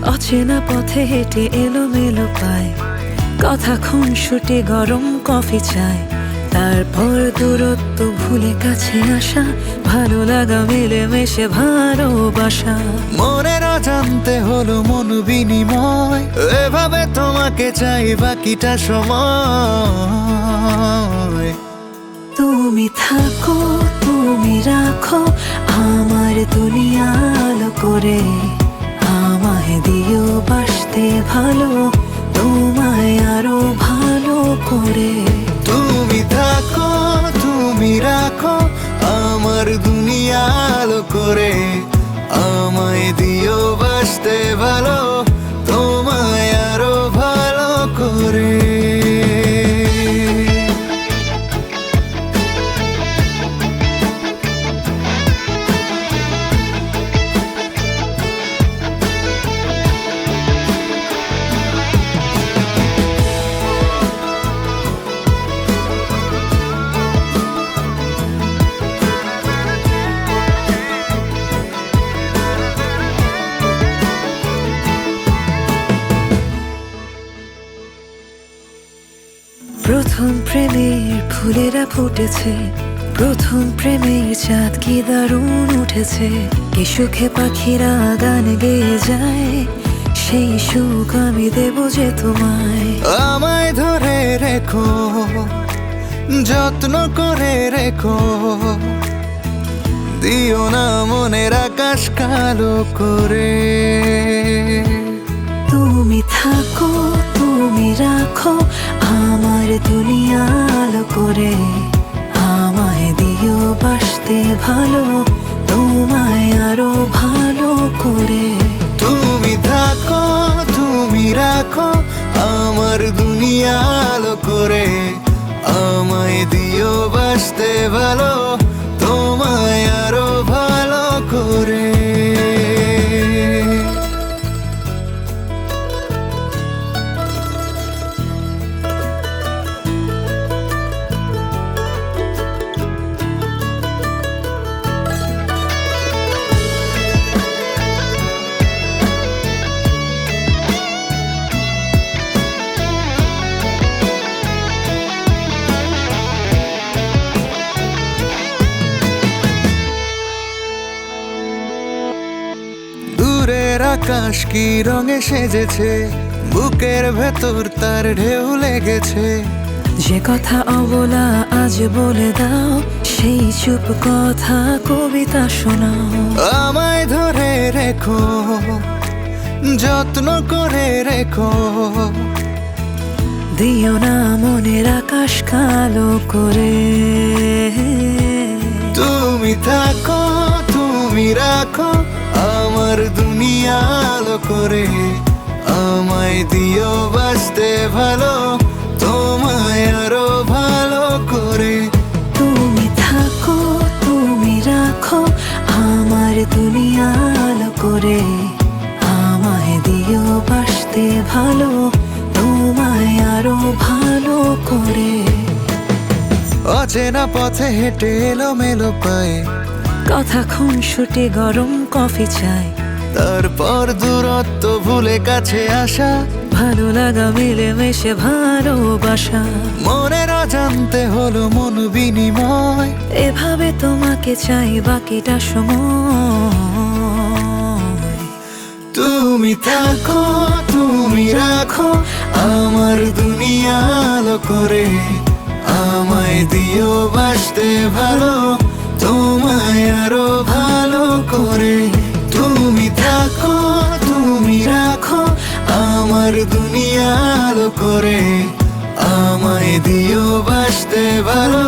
অচেনা পথে হেঁটে এলোমেলো পায়, কথা খুনসুটি গরম কফি চায়। তারপর দূরত্ব ভুলে কাছে আসা, ভালো লাগা মিলেমিশে ভালোবাসা। মনের অজান্তে হলো মন বিনিময়, এভাবে তোমাকে চাই বাকিটা সময়। তুমি থাকো, তুমি রাখো আমার দুনিয়া আলো করে, আমায় দিও বাসতে ভালো, তোমায় আরো ভালো করে। তুমি থাকো, তুমি রাখো আমার দুনিয়া আলো করে, আমায় দিও বাসতে ভালো, তোমায় আরো ভালো করে। প্রথম প্রেমের ফুলেরা ফুটেছে, প্রথম প্রেমের চাঁদ কি দারুণ উঠেছে। কি সুখে পাখিরা গান গেয়ে যায়, সেই সুখ আমি দেব যে তোমায়। আমায় ধরে রেখো, যত্ন করে রেখো, দিও না মনের আকাশ কালো করে। তুমি থাকো, তুমি রাখো আমার দুনিয়া আলো করে, আমায় দিও বাসতে ভালো, তোমায় আরো ভালো করে। তুমি থাকো, তুমি রাখো আমার দুনিয়া আলো করে, আমায় দিও বাসতে ভালো, তোমায় আরো ভালো করে। দূরের আকাশ কি রঙে সেজেছে, বুকের ভেতর তার ঢেউ লেগেছে। যে কথা অবলা আজ বলে দাও, সেই চুপ কথা কবিতা শোনাও। আমায় ধরে রেখো, যত্ন করে রেখো, দিও না মনের আকাশ কালো করে। তুমি থাকো, তুমি রাখো আমার দুনিয়া আলো করে, আমায় দিও বাসতে ভালো, তোমায় আরো ভালো করে। তুমি থাকো, তুমি রাখো আমার দুনিয়া আলো করে, আমায় দিও বাসতে ভালো, তোমায় আরো ভালো করে। অচেনা পথে হেঁটে এলোমেলো পায়ে, কথা খুনসুটি গরম কফি চাই। তারপর দূরত্ব ভুলে কাছে আসা, ভালো লাগা মিলেমিশে ভালোবাসা। মনের অজান্তে হলো মন বিনিময়, এভাবে তোমাকে চাই বাকিটা সময়। তুমি থাকো, তুমি রাখো আমার দুনিয়া আলো করে, আমায় দিও বাসতে ভালো, তোমায় আরো ভালো করে। তুমি থাকো, তুমি রাখো আমার দুনিয়া আলো করে, আমায় দিও বাসতে ভালো।